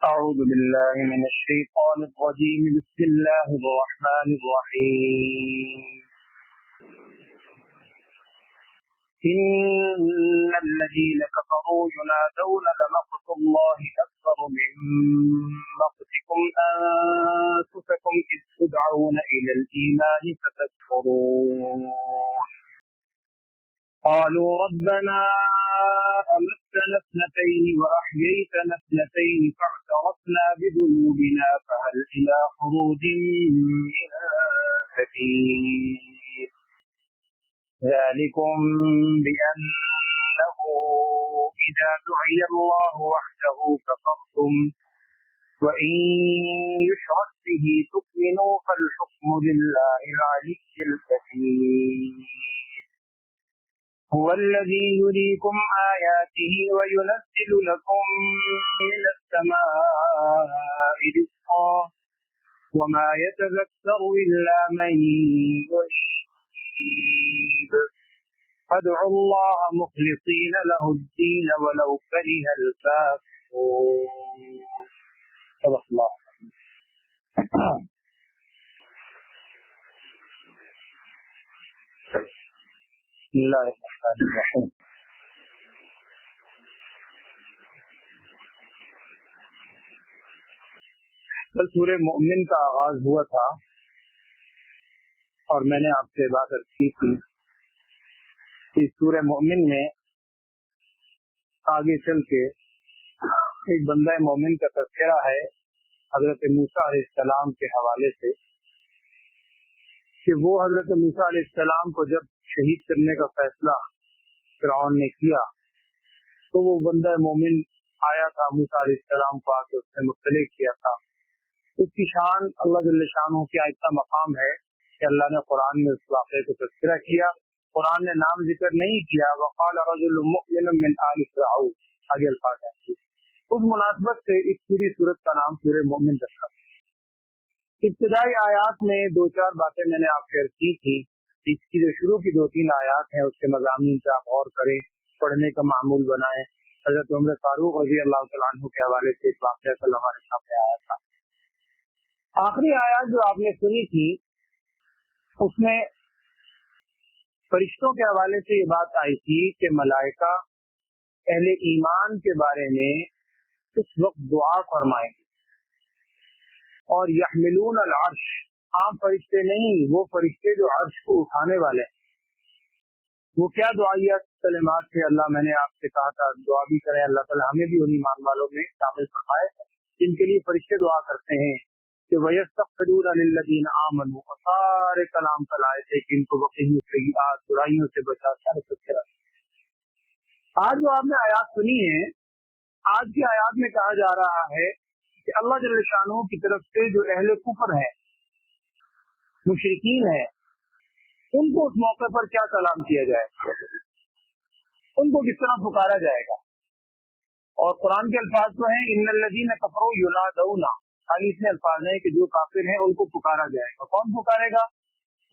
أعوذ بالله من الشيطان الرجيم. بسم الله الرحمن الرحيم. إن الذين كفروا ينادون لمقت الله أكبر من مقتكم أنفسكم إذ تدعون إلى الإيمان فتكفرون. قالوا ربنا أمتنا اثنتين وأحييتنا اثنتين فاعترفنا بذنوبنا فهل إلى خروج من سبيل. ذلكم بأنه إذا دعي الله وحده كفرتم وإن يشرك به تؤمنوا فالحكم لله العلي الكبير. هو الذي يريكم آياته وينزل لكم من السماء رزقا وما يتذكر إلا من ينيب. فادعوا الله مخلصين له الدين ولو كره الكافرون. صدق الله. بسم اللہ الرحمن الرحیم. کل سورہ مؤمن کا آغاز ہوا تھا اور میں نے آپ سے بات کی تھی کہ سورہ مؤمن میں آگے چل کے ایک بندہ مومن کا تذکرہ ہے حضرت موسیٰ علیہ السلام کے حوالے سے کہ وہ حضرت موسیٰ علیہ السلام کو جب شہید کرنے کا فیصلہ فرعون نے کیا تو وہ بندہ مومن آیا تھا موسیٰ علیہ السلام کو آ کے اس نے مطلع کیا تھا. اس کی شان اللہ جل شانہ کا اتنا مقام ہے کہ اللہ نے قرآن میں اس واقعے کو تذکرہ کیا. قرآن نے نام ذکر نہیں کیا. وقال رجل مؤمن من آل فرعون آگے الفاظ ہیں. اس مناسبت سے اس پوری سورت کا نام سورہ مؤمن رکھا. ابتدائی آیات میں دو چار باتیں میں نے آپ سے عرض کی تھی. اس کی جو شروع کی 2-3 آیات ہیں اس کے مضامین سے آپ غور کریں, پڑھنے کا معمول بنائیں. حضرت عمر فاروق رضی اللہ تعالیٰ عنہ کے حوالے سے ایک واقعہ کل ہمارے سامنے آیا تھا. آخری آیات جو آپ نے سنی تھی اس میں فرشتوں کے حوالے سے یہ بات آئی تھی کہ ملائکہ اہل ایمان کے بارے میں اس وقت دعا فرمائیں گے اور یحملون العرش, عام فرشتے نہیں, وہ فرشتے جو عرش کو اٹھانے والے ہیں. وہ کیا دعائیات کلمات تھے اللہ میں نے آپ سے کہا تھا دعا بھی کریں, اللہ تعالیٰ ہمیں بھی ان ایمان والوں میں شامل فرمائے جن کے لیے فرشتے دعا کرتے ہیں کہ وَيَسْتَغْفِرُونَ لِلَّذِينَ آمَنُوا, اور سارے کلام کلائے تھے کہ ان کو وقیہ سیئات برائیوں سے بچا. سارے تذکرہ. آج جو آپ نے آیات سنی ہے, آج کی آیات میں کہا جا رہا ہے کہ اللہ جل شانہ کی طرف سے جو اہل کفر ہیں, مشرکین ہیں, ان کو اس موقع پر کیا کلام کیا جائے گا, ان کو کس طرح پکارا جائے گا. اور قرآن کے الفاظ تو ہیں ان الذین کفروا ینادون, خالی اتنے الفاظ ہیں کہ جو کافر ہیں ان کو پکارا جائے گا. کون پکارے گا؟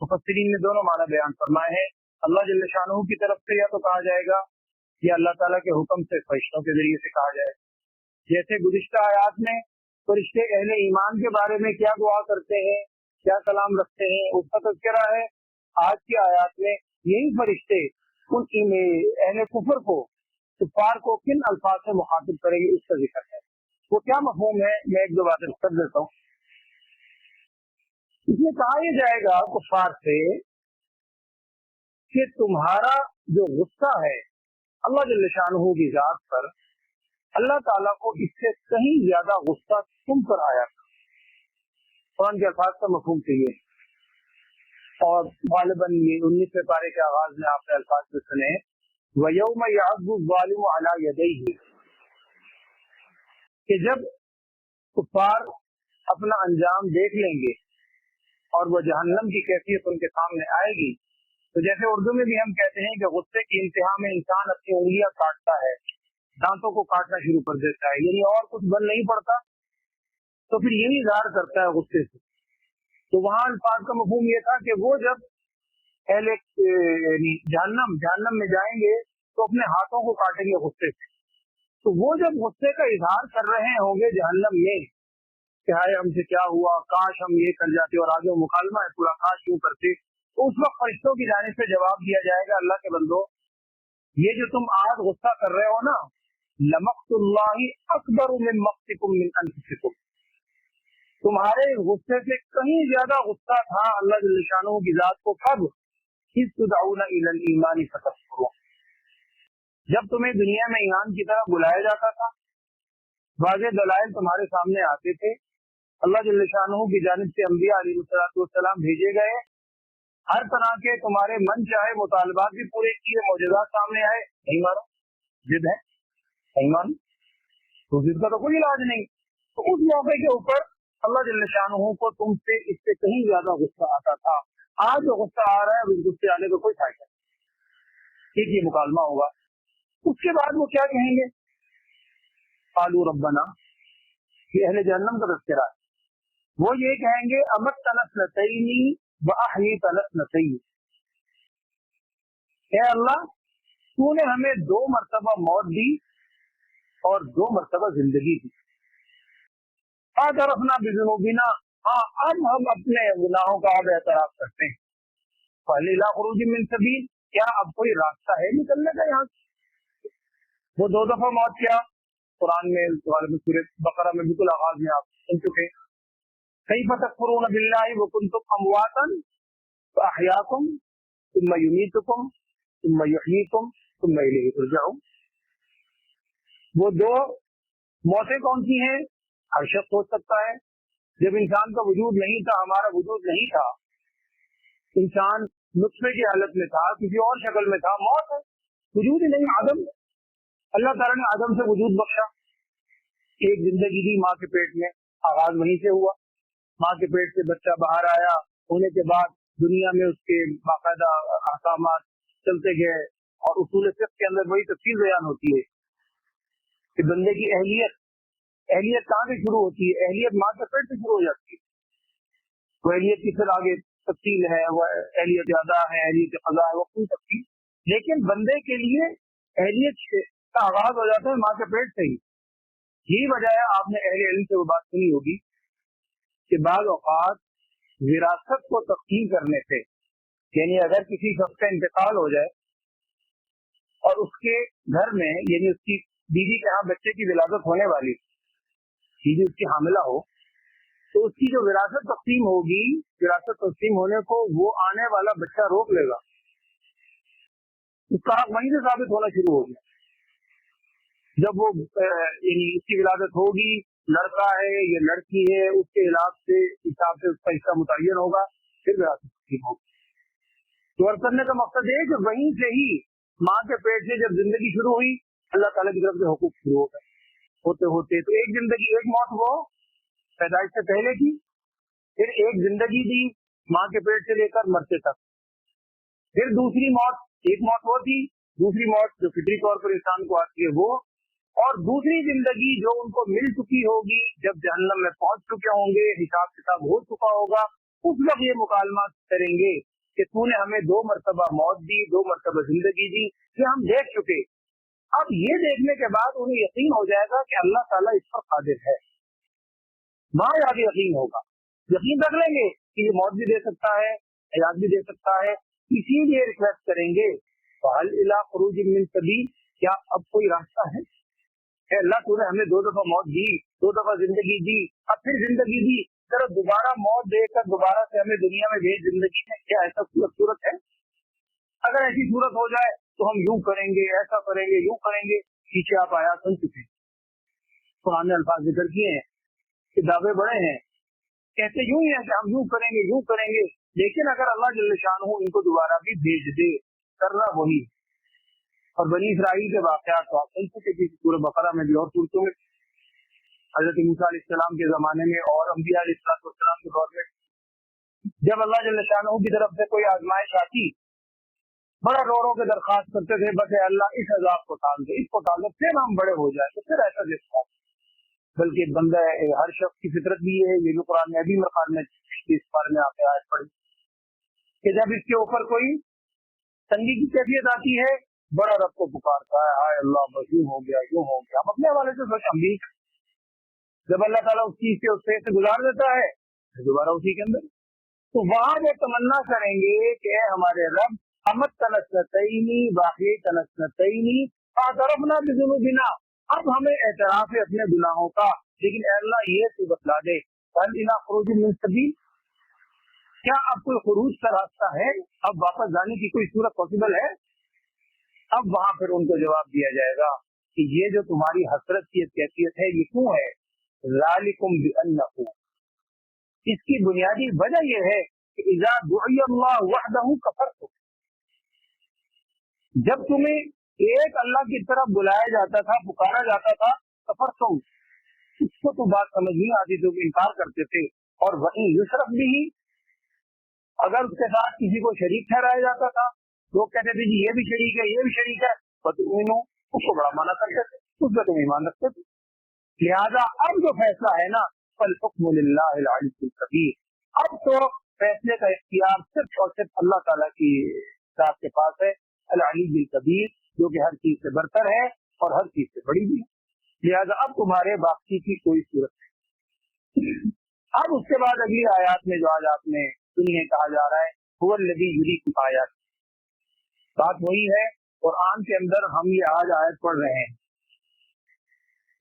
مفسرین نے دونوں معنی بیان فرمائے ہیں. اللہ جل شانہ کی طرف سے یا تو کہا جائے گا یا اللہ تعالیٰ کے حکم سے فرشتوں کے ذریعے سے کہا جائے. جیسے گزشتہ آیات میں فرشتے اہل ایمان کے بارے میں کیا دعا کرتے ہیں, کیا کلام رکھتے ہیں, اس کا تذکرہ ہے. آج کی آیات میں یہی فرشتے ان اہل کفر کو, کفار کو کن الفاظ سے مخاطب کریں گے اس کا ذکر ہے. وہ کیا مفہوم ہے, میں ایک دو باتیں کر دیتا ہوں. اس میں کہا یہ جائے گا کفار سے کہ تمہارا جو غصہ ہے اللہ جل شانہ کی ذات پر, اللہ تعالیٰ کو اس سے کہیں زیادہ غصہ تم پر آیا تھا. قرآن کے الفاظ کا مفہوم چاہیے. اور غالباً یہ 19ویں پارے کے آغاز میں آپ نے الفاظ میں سنے وَيَوْمَ يَعَضُّ الظَّالِمُ عَلَى يَدَيْهِ, کہ جب کفار اپنا انجام دیکھ لیں گے اور وہ جہنم کی کیفیت ان کے سامنے آئے گی, تو جیسے اردو میں بھی ہم کہتے ہیں کہ غصے کی انتہا میں انسان اپنی انگلیاں کاٹتا ہے, دانتوں کو کاٹنا شروع کر دیتا ہے, یعنی اور کچھ بن نہیں پڑتا, تو پھر یہی اظہار کرتا ہے غصے سے. تو وہاں الفاظ کا مفہوم یہ تھا کہ وہ جب اہل جہنم میں جائیں گے تو اپنے ہاتھوں کو کاٹیں گے غصے سے. تو वो जब गुस्से का इजहार कर रहे होंगे जहन्नम में कि हाय हमसे क्या हुआ, काश हम ये कर जाते, और आगे मुकालमा है पूरा, काश यूं करते, तो उस वक्त फरिश्तों की जानिब से जवाब दिया जाएगा, अल्लाह के बंदो ये जो तुम आज गुस्सा कर रहे हो ना, लमक़्तुल्लाहि अकबर मिन मक़्तिकुम मिन अनफुसिकुम, तुम्हारे गुस्से से कहीं ज्यादा गुस्सा था अल्लाह जल्ल शानहू की जात को। कब? इज़ तुदऊना इलल ईमानी फतकफुरून, जब तुम्हें दुनिया में ईमान की तरफ बुलाया जाता था, वाज़ेह दलाइल तुम्हारे सामने आते थे, अल्लाह जल्ल शानहू की जानिब से अंबिया अलैहिस्सलाम भेजे गए, हर तरह के तुम्हारे मन चाहे मुतालबात भी पूरे किए, मौजूदात सामने आए, नहीं मानो, जिद है, नहीं मानो, तो जिद का तो कोई इलाज नहीं। तो उस मौके के ऊपर अल्लाह जल्ल शानहू को तुमसे इससे कहीं ज्यादा गुस्सा आता था। आज जो गुस्सा आ रहा है उस गुस्से आने का कोई फायदा नहीं, एक ये मुकालमा होगा। उसके बाद वो क्या कहेंगे? क़ालू रब्बना, ये अहले जहन्नम का तज़किरा है, वो ये कहेंगे अमत्तना स्नतैनी व अहयीतना स्नतैनी, हे अल्लाह तूने हमें 2 मरतबा मौत दी और 2 मरतबा जिंदगी दी। फ़अतरफ़ना बिज़ुनूबिना, हाँ अब हम अपने गुनाहों का अब एतराफ़ करते हैं। फ़हल इला ख़ुरूजिम मिन सबील, क्या अब कोई रास्ता है निकलने का यहाँ से? वो 2 दफा मौत किया कुरान में, सूरह बकरा में बिल्कुल आगाज में आप सुन चुके। कैफ़ तकफ़ुरून बिल्लाहि व कुंतुम अमवातन फ़अहयाकुम सुम्मा युमीतुकुम सुम्मा युहयीकुम सुम्मा इलैहि तुरजऊन। वो 2 मौतें कौन सी हैं? हर शख्स सोच सकता है, जब इंसान का वजूद नहीं था, हमारा वजूद नहीं था, इंसान नुत्फे की हालत में था, किसी और शक्ल में था, मौत है, वजूद ही नहीं, आदम, अल्लाह ताला ने आदम से वजूद बख्शा, एक जिंदगी दी माँ के पेट में, आगाज वहीं से हुआ, माँ के पेट से बच्चा बाहर आया, होने के बाद दुनिया में उसके बाकायदा अहकामात चलते गए, और उसूल फिक़्ह के अंदर वही तफसील बयान होती है कि बंदे की अहलियत कहाँ से शुरू होती है? अहलियत माँ के पेट से शुरू हो जाती है। वो अहलियत की फिर आगे तफसील है, वो अहलियत अदा है, अहलियत क़ज़ा है, वो पूरी तफसील, लेकिन बंदे के लिए अहलियत का आगाज हो जाता है माँ के पेट से ही। यही वजह है, आपने अहले इल्म से वो बात सुनी होगी कि बाज़ औक़ात विरासत को तक़सीम करने से, यानी अगर किसी शख्स का इंतकाल हो जाए और उसके घर में, यानी उसकी बीवी के यहाँ बच्चे की विलादत होने वाली, बीवी उसकी हामिला हो, तो उसकी जो विरासत तक़सीम होगी, विरासत तक़सीम होने को वो आने वाला बच्चा रोक लेगा, उसका हक वहीं से साबित होना शुरू हो गया। जब वो यानी उसकी विलादत होगी, लड़का है या लड़की है, उसके हिसाब से उसका हिस्सा मुतय्यन होगा, फिर विरासत तक़सीम होगी। तो अर्ज़ करने का मकसद है कि वहीं से ही माँ के पेट से जब जिंदगी शुरू हुई, अल्लाह ताला की तरफ से हुकूक शुरू हो गए, होते होते तो एक जिंदगी, एक मौत वो पैदाइश से पहले की, फिर एक जिंदगी दी माँ के पेट से लेकर मरते तक, फिर दूसरी मौत, एक मौत वो थी, दूसरी मौत जो फितरी तौर पर इंसान को आती है वो, और दूसरी जिंदगी जो उनको मिल चुकी होगी जब जहन्नम में पहुंच चुके होंगे, हिसाब किताब हो चुका होगा, उस वक्त ये मुकालमा करेंगे कि तूने हमें 2 मरतबा मौत दी, 2 मरतबा जिंदगी दी, ये हम देख चुके। अब ये देखने के बाद उन्हें यकीन हो जाएगा कि अल्लाह ताला इस पर कादिर है, मायाद यकीन होगा, यकीन रख लेंगे कि ये मौत भी दे सकता है, हयात भी दे सकता है, इसीलिए रिक्वेस्ट करेंगे फ़हल इला ख़ुरूजिम मिन सबील, क्या अब कोई रास्ता है? अल्लाह तूने हमें 2 दफा मौत दी, 2 दफा जिंदगी दी, अब फिर जिंदगी दी, जरा दोबारा मौत देकर दोबारा से हमें दुनिया में भेज जिंदगी में, क्या ऐसा सूरत है? अगर ऐसी सूरत हो जाए तो हम यूं करेंगे, ऐसा करेंगे, यूं करेंगे। पीछे आप आयात सुन चुके, कुरान ने अल्फाज जिक्र किए हैं कि दावे बड़े हैं, कहते यूं ही है कि हम यूं करेंगे, लेकिन अगर अल्लाह जल्ल शानहू इनको दोबारा भी भेज दे, करना वही। और बनी इसराइल के वाक़यात तो आप सुन चुके थे सूरह बकरा में भी और सूरतों में, हजरत मूसा अलैहिस्सलाम के जमाने में और अंबिया अलैहिस्सलाम के दौर में, जब अल्लाह जल्ल शानहू की तरफ से कोई आजमाइश आती, बड़ा रो रो के दरखास्त करते थे, बस अल्लाह इस अजाब को टाल दे, इसको टाल दे, फिर हम बड़े हो जाए, तो फिर ऐसा देखता। बल्कि बंदा हर शख्स की फितरत भी है, ये भी कुरान में अभी मकान में इस बारे में आपने आयत पढ़ी कि जब इसके ऊपर कोई तंगी की कैफियत आती है बड़ा रब को पुकारता है, हाय अल्लाह बस यूं हो गया यूं हो गया। हम अपने हवाले से सोच, हम भी जब अल्लाह ताला उस चीज से उससे गुजार देता है फिर दोबारा उसी के अंदर, तो वहां वो तमन्ना करेंगे कि हमारे रब अमत तनस्नतैनी बाकी तनस्नतैनी तरफना बिजुनुबिना, अब हमें एतराफ है अपने गुनाहों का, लेकिन ऐ अल्लाह ये तू बतला दे इला खुरूज मिन सबील, क्या अब कोई खुरूज का रास्ता है, अब वापस जाने की कोई सूरत पॉसिबल है? अब वहां फिर उनको जवाब दिया जाएगा कि ये जो तुम्हारी हसरत की कैफियत है ये क्यों है, ज़ालिकुम बिअन्नहु, इसकी बुनियादी वजह यह है कि इज़ा दुइया अल्लाह वहदहु कफरतुम, जब तुम्हें एक अल्लाह की तरफ बुलाया जाता था, पुकारा जाता था, कफरतुम, उसको तो बात समझ नहीं आती तो इनकार करते थे, और वहीं युशरफ भी, अगर उसके साथ किसी को शरीक ठहराया जाता था, लोग कहते थे जी ये भी शरीक है ये भी शरीक है, तो उसको बड़ा माना करते थे, उस पर तुम ईमान रखते थे। लिहाजा अब जो फैसला है ना, फल हुक्मु लिल्लाहिल अलीयुल कबीर, अब तो फैसले का इख्तियार सिर्फ और सिर्फ अल्लाह ताला की जात के पास है, अल अलीयुल कबीर, जो कि हर चीज से बरतर है और हर चीज से बड़ी भी है। लिहाजा अब तुम्हारे बाकी की कोई सूरत नहीं। अब उसके बाद अगली आयत में जो आज आपने सुनी है, कहा जा रहा है हुवल्लज़ी युरीकुम आयात, बात वही है कुरान के अंदर हम ये आज आयत पढ़ रहे हैं,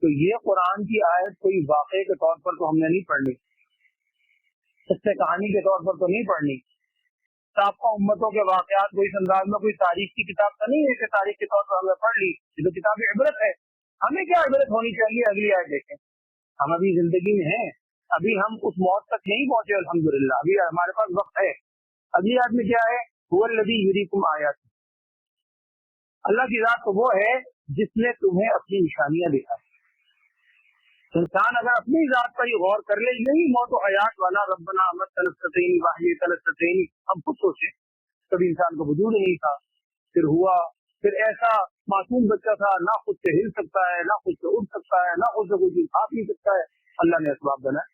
तो ये कुरान की आयत कोई वाक़े के तौर पर तो हमने नहीं पढ़नी, इससे कहानी के तौर पर तो नहीं पढ़नी, साबका उम्मतों के वाक़यात को इस अंदाज में कोई तारीख की किताब तो नहीं है कि तारीख के तौर पर हमने पढ़ ली, ये तो किताब इबरत है। हमें क्या इबरत होनी चाहिए, अगली आयत देखें, हम अभी जिंदगी में हैं, अभी हम उस मौत तक नहीं पहुंचे अल्हम्दुलिल्लाह, अभी हमारे पास वक्त है। अगली आयत में क्या है, हुवल्लज़ी युरीकुम आयात, अल्लाह की जात तो वो है जिसने तुम्हें अपनी निशानियां दिखाई। इंसान अगर अपनी जात पर ही गौर कर ले, यही मौत और हयात वाला रब्बना अमत तलस्तैनी वाहिय तलस्तैनी, हम खुद सोचे कभी इंसान को वजूद नहीं था, फिर हुआ, फिर ऐसा मासूम बच्चा था, ना खुद से हिल सकता है, ना खुद से उठ सकता है, ना खुद से कोई चीज खा पी सकता है, अल्लाह ने असबाब बनाए,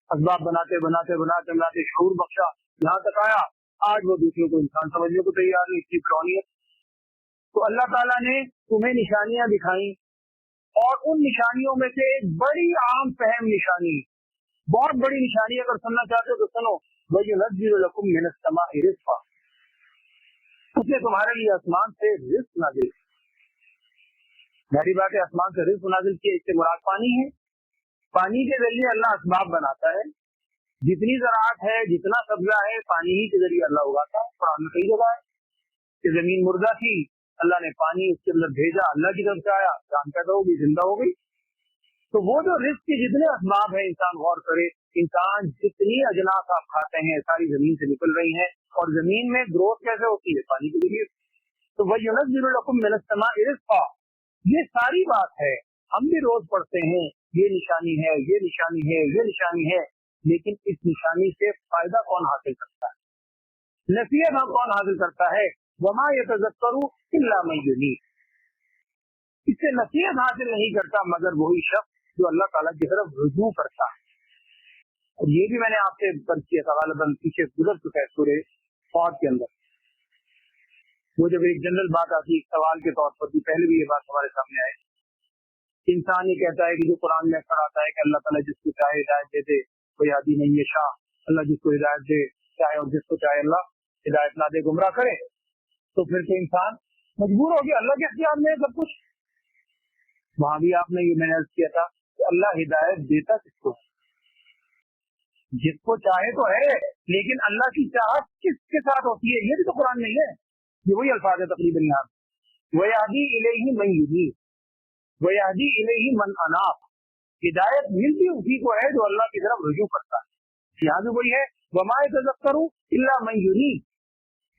असबाब बनाते बनाते बनाते बनाते शऊर बख्शा, यहाँ तक आया, आज वो दूसरों को इंसान समझने को तैयार नहीं, इसकी कौनियत। तो अल्लाह ताला ने तुम्हें निशानियां दिखाई, और उन निशानियों में से एक बड़ी आम फहम निशानी, बहुत बड़ी निशानी अगर सुनना चाहते हो तो सुनो, वयुनज़्ज़िलु लकुम मिनस समाइ रिज़्क़ा, उसने तुम्हारे लिए आसमान से रिज़्क़ नाज़िल, मेरी बात है आसमान से रिज़्क़ नाज़िल किया, इससे मुराद पानी है, पानी के जरिए अल्लाह असबाब बनाता है, जितनी ज़राअत है जितना सब्जा है पानी ही के जरिए अल्लाह उगाता है। कुरान में कई जगह है कि जमीन मुर्दा थी, अल्लाह ने पानी उसके अंदर भेजा, अल्लाह की तरफ से आया, जान पैदा होगी, जिंदा हो गई। तो वो जो रिस्क के जितने असबाब है, इंसान गौर करे, इंसान जितनी अजनास आप खाते हैं सारी जमीन से निकल रही हैं, और जमीन में ग्रोथ कैसे होती है, पानी के जरिए। तो वयुनज़्ज़िलु लकुम मिनस समाइ रिज़्क़ा, ये सारी बात है, हम भी रोज पढ़ते हैं ये निशानी है ये निशानी है ये निशानी है, लेकिन इस निशानी से फायदा कौन हासिल करता है, नसीहत कौन हासिल करता है, वमा यतज़क्करु इल्ला मन युनीब, इससे नसीहत हासिल नहीं करता मगर वही शख्स जो अल्लाह ताला की तरफ रुजू करता है। और ये भी मैंने आपसे दर्ज किया था, गालिबन पीछे गुजर चुका है सूरह फ़ात के अंदर, वो जब एक जनरल बात आती है सवाल के तौर पर भी, पहले भी ये बात हमारे सामने आई, इंसान ये कहता है कि जो कुरान में अक्सर आता है कि अल्लाह ताला जिसको चाहे हिदायत दे दे, कोई आदि नहीं है शाह, अल्लाह जिसको हिदायत दे चाहे और जिसको चाहे अल्लाह हिदायत ना दे, गुमराह करे, तो फिर तो इंसान मजबूर हो गया, अल्लाह के इख्तियार में सब कुछ। वहां भी आपने ये मैंने अर्ज किया था कि अल्लाह हिदायत देता किसको, जिसको चाहे तो है, लेकिन अल्लाह की चाहत किसके साथ होती है ये भी तो कुरान में है, ये वही अल्फाज है तकरीबन यहाँ, वयहदी इलैहि मन युनीब वयहदी इलैहि मन अनाब, हिदायत मिलती उसी को है जो अल्लाह की तरफ रुजू करता है। यहाँ भी वही है, वमा यतज़क्करु इल्ला मन युनीब,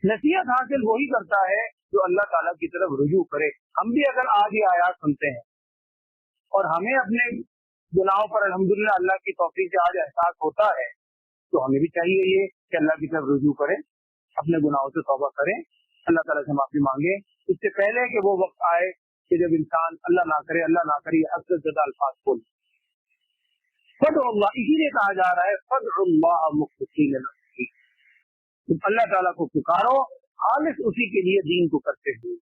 नसीहत हासिल वही करता है जो अल्लाह ताला की तरफ रुजू करे। हम भी अगर आज ये आयात सुनते हैं और हमें अपने गुनाहों पर अल्हम्दुलिल्लाह अल्लाह की तौफीक से आज एहसास होता है, तो हमें भी चाहिए ये कि अल्लाह की तरफ रुजू करें, अपने गुनाहों से तौबा करें, अल्लाह ताला से माफी मांगे, इससे पहले कि वो वक्त आए कि जब इंसान अल्लाह ना करे अक्सर ज़्यादा अल्फाज बोले। फदउल्लाह, इसीलिए कहा जा रहा है फदउल्लाह मुख्लिसीन लहु, तुम अल्लाह ताला को पुकारो खालिस उसी के लिए दीन को करते हुए,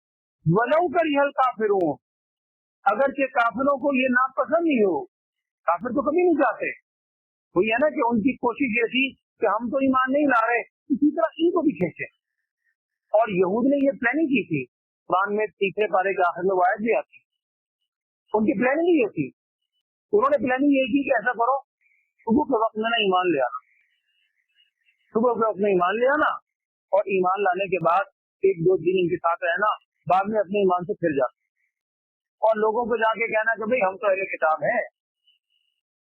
वलौ करिहल काफिरून, अगरचे काफिरों को ये नापसंद ही हो। काफिर तो कभी नहीं चाहते, वही है ना कि उनकी कोशिश ये थी कि हम तो ईमान नहीं ला रहे, इसी तरह इनको भी खींचे। और यहूद ने ये प्लानिंग की थी, कुरान में तीसरे पारे के आखिर में वो आयत भी आती, उनकी प्लानिंग ये थी। उन्होंने प्लानिंग ये की कि ऐसा करो, सुबह के वक्त में ना ईमान ले आना, सुबह के वक्त में ईमान ले आना, और ईमान लाने के बाद एक दो दिन इनके साथ रहना, बाद में अपने ईमान से फिर जाना, और लोगों को जाके कहना कि भाई हम तो अहले किताब हैं,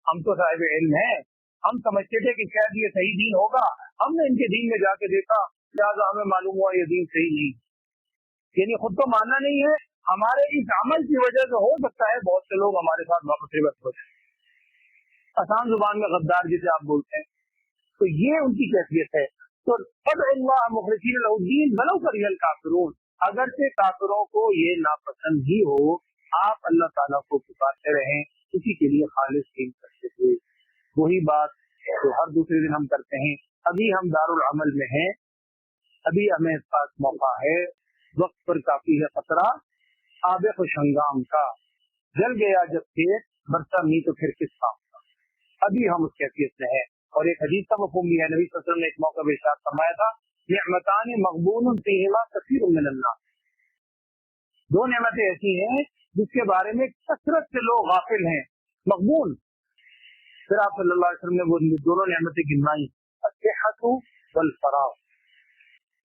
हम तो साहिब इल्म हैं, हम समझते थे कि शायद ये सही दीन होगा, हमने इनके दीन में जाके देखा, लिहाजा हमें मालूम हुआ ये दीन सही नहीं। यानी खुद तो मानना नहीं है, हमारे इस अमल की वजह से हो सकता है बहुत से लोग हमारे साथ मुसीबत हो जाए, आसान जुबान में गद्दार जिसे आप बोलते हैं। तो ये उनकी कैफियत है। तो फदअल्लाह मुखलिसीन लहुद्दीन वलौ करिहल काफिरून, अगर से काफिरों को ये नापसंद ही हो, आप अल्लाह ताला को पुकारते रहें उसी के लिए खालिस दीन करते हुए। वही बात तो हर दूसरे दिन हम करते हैं। अभी हम दारुल अमल में हैं, अभी हमें पास मौका है, वक्त पर काफी है खतरा, आबे खुश हंगाम का, जल गया जब खेत बरसा नहीं तो फिर किस काम का। अभी हम उस कैफियत में हैं। और एक हदीस का मफ़हूम भी है, नबी सल्लल्लाहु अलैहि वसल्लम ने एक मौका पे इरशाद फरमाया था, निअमतानि मग़बूनुन फ़ीहिमा कसीरुम मिनन नास, दो नेमतें ऐसी हैं जिसके बारे में कसरत से लोग गाफिल हैं, मग़बून। फिर आप सल्लल्लाहु अलैहि वसल्लम ने वो दोनों नेमतें गिनवाई, अस्सिहतु वल फराग,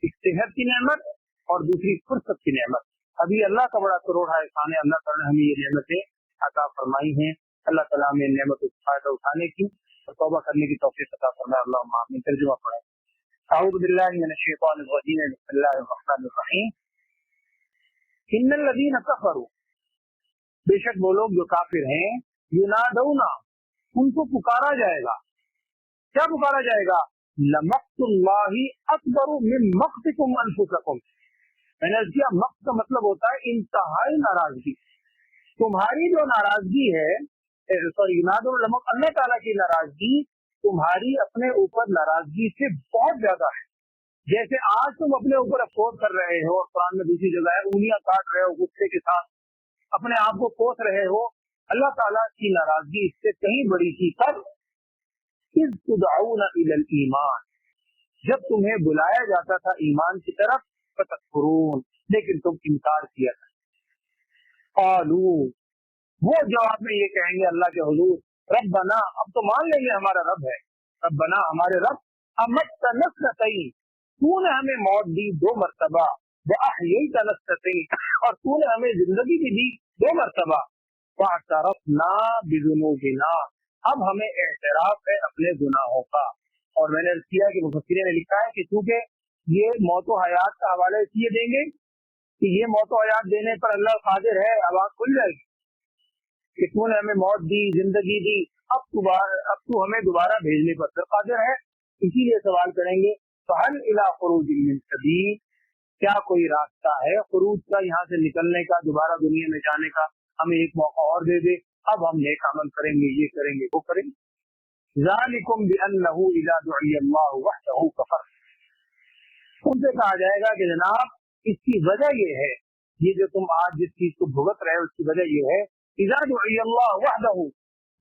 एक सेहत की नेमत और दूसरी फुर्सत की नेमत। अभी अल्लाह का बड़ा करोड़ एहसान है, अल्लाह ताला ने हमें ये नेमतें अता फरमाई हैं। अल्लाह ताला हमें इन नेमतों का फायदा उठाने की और तौबा करने की तौफीक अता फरमाए। अल्लाहुम्मा आमीन। तर्जुमा पढ़ें। अऊज़ु बिल्लाहि मिनश शैतानिर रजीम, बिस्मिल्लाहिर रहमानिर रहीम। इन्नल लज़ीना कफ़रू, बेशक वो लोग जो काफिर हैं, युनादौना, उनको पुकारा जाएगा। क्या पुकारा जाएगा? लमक़्तुल्लाहि अकबरु मिन मक़्तिकुम अनफुसकुम। मैंने किया, मक़्त का मतलब होता है इंतहाई नाराजगी। तुम्हारी जो नाराजगी है, सॉरी अल्लाह ताला की नाराजगी तुम्हारी अपने ऊपर नाराजगी से बहुत ज्यादा है। जैसे आज तुम अपने ऊपर अफसोस कर रहे हो, और कुरान में दूसरी जगह है, उंगलियां काट रहे हो गुस्से के साथ, अपने आप को कोस रहे हो, अल्लाह ताला की नाराजगी इससे कहीं बड़ी थी। तब इज़ तुदऊना इलल ईमान, जब तुम्हें बुलाया जाता था ईमान की तरफ, फतकफुरून, लेकिन तुम इनकार किया था। क़ालू, वो जवाब में ये कहेंगे अल्लाह के हुजूर, रब्बना, अब तो मान लेंगे हमारा रब है, रब्बना, हमारे रब, अमत्तना नस्नतैन, तूने हमें मौत दी 2 मरतबा, व अहयैतना नस्नतैन, और तूने हमें जिंदगी भी दी 2 मरतबा, फअतरफना बिज़ुनूबिना, अब हमें एतराफ है अपने गुनाहों का। और मैंने अर्ज़ किया कि मुफस्सिरीन ने लिखा है कि चूंकि ये मौत व हयात का हवाला इसलिए देंगे कि ये मौत व हयात देने पर अल्लाह कादिर है, आवाज खुल जाएगी कि तूने हमें मौत दी, जिंदगी दी, अब तू हमें दोबारा भेजने पर कादिर है। इसीलिए सवाल करेंगे, फहल इला खुरूजिन मिन सबील, क्या कोई रास्ता है खुरूज का, यहाँ से निकलने का, दोबारा दुनिया में जाने का, हमें एक मौका और दे दे, अब हम नेक अमल करेंगे, ये करेंगे, वो करेंगे। ज़ालिकुम बिअन्नहु इज़ा दुइया अल्लाहु वहदहु कफर, उनसे कहा जाएगा कि जनाब इसकी वजह ये है, ये जो तुम आज जिस चीज को भुगत रहे हो उसकी वजह ये है, इज़ा दुइया अल्लाहु वहदहु,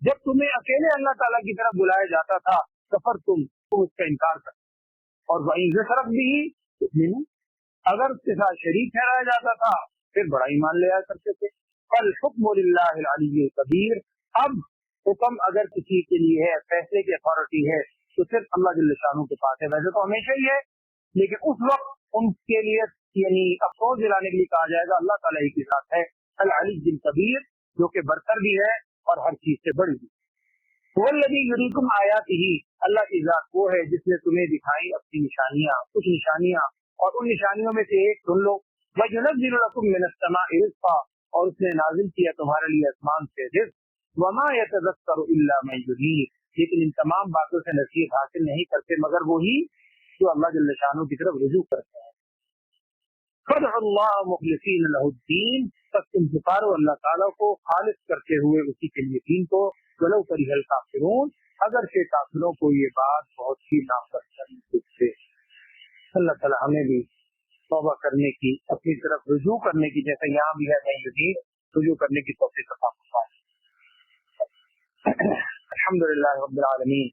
जब तुम्हें अकेले अल्लाह ताला की तरफ बुलाया जाता था, कफर तुम उसका इनकार कर, और वहीं ज़रफ भी, अगर उसके साथ शरीक ठहराया जाता था फिर बड़ा ईमान ले आया करते थे। फल हुक्मु लिल्लाहिल अलिय्यिल कबीर, अब हुक्म अगर किसी के लिए है, फैसले की अथॉरिटी है, तो सिर्फ अल्लाह जल्ल शानहू के पास है। वैसे तो हमेशा ही है, लेकिन उस वक्त उनके लिए यानी अफसोस दिलाने के लिए कहा जाएगा अल्लाह ताला ही के साथ है, अल अलिय्यिल कबीर, जो कि बरतर भी है और हर चीज से बड़ी भी। वल्लज़ी युरीकुम आयातिही, अल्लाह की जात वो है जिसने तुम्हें दिखाई अपनी निशानियां, कुछ निशानियां, और उन निशानियों में से एक सुन लो, वयुनज़्ज़िलु लकुम मिनस समाइ रिज़्क़ा, और उसने नाजिल किया तुम्हारे लिए आसमान से रिज़्क़, वमा यतज़क्करु इल्ला मन युनीब, लेकिन इन तमाम बातों से नसीहत हासिल नहीं करते मगर वही जो अल्लाह जल्ल शानहू की तरफ रुजू करते हैं। फदअल्लाह मुखलिसीन लहुद्दीन, बस तुम पुकारो अल्लाह ताला को खालिस करते हुए उसी के लिए दीन को, वलौ करिहल काफिरून, अगर से काफिरों को ये बात बहुत ही नापसंद है। अल्लाह ताला हमें भी तौबा करने की, अपनी तरफ रुजू करने की, जैसे यहाँ भी है मैं यजीद रुजू करने की तौफीक अता फरमाए। अल्हम्दुलिल्लाह रब्बिल आलमीन।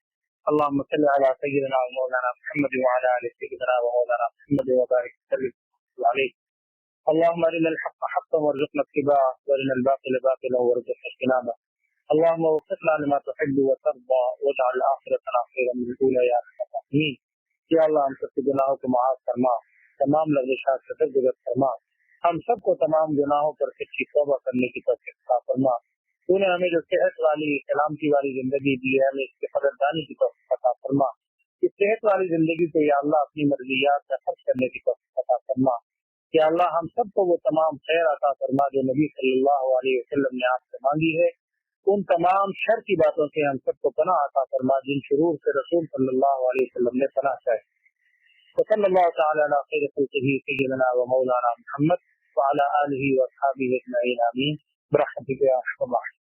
अल्लाहुम्मा सल्लि अला सय्यिदिना व मौलाना मुहम्मद व अला आलि सय्यिदिना व मौलाना मुहम्मद व बारिक वसल्लिम अलैहि। अल्लाहुम्मा अरिनल हक़्क़ हक़्क़न वरज़ुक़ना इत्तिबाअह व अरिनल बातिल बातिलन वरज़ुक़ना इज्तिनाबह। अल्लाहुम्मा वफ़्क़िना लिमा तुहिब्बु व तर्ज़ा वजअल आखिरतना खैरन मिनल ऊला या अरहमर राहिमीन। या अल्लाह हम सबके गुनाहों को माफ़ फरमा, तमाम लग़्ज़िशात से दरगुज़र फरमा, हम सबको तमाम गुनाहों पर सच्ची तौबा करने की तौफ़ीक़ अता फरमा। तूने हमें जो सेहत वाली सलामती वाली जिंदगी दी है, हमें इसकी कदरदानी की तौफ़ीक़ अता फरमा। इस सेहत वाली जिंदगी को या अल्लाह अपनी मर्ज़ियात से खर्च करने की तौफ़ीक़ अता फरमा। या अल्लाह हम सबको वो तमाम खैर अता फरमा जो नबी सल्लल्लाहु अलैहि वसल्लम ने आपसे मांगी है। उन तमाम शर की बातों से हम सबको पनाह अता फरमा जिन शुरूर से रसूल सल्लल्लाहु अलैहि वसल्लम ने पनाह चाही। सल्लल्लाहु तआला अला खैरि खल्क़िही सय्यिदिना व मौलाना मुहम्मद व अला आलिहि व अस्हाबिहि अजमईन आमीन बरहमतिका या अरहमर राहिमीन।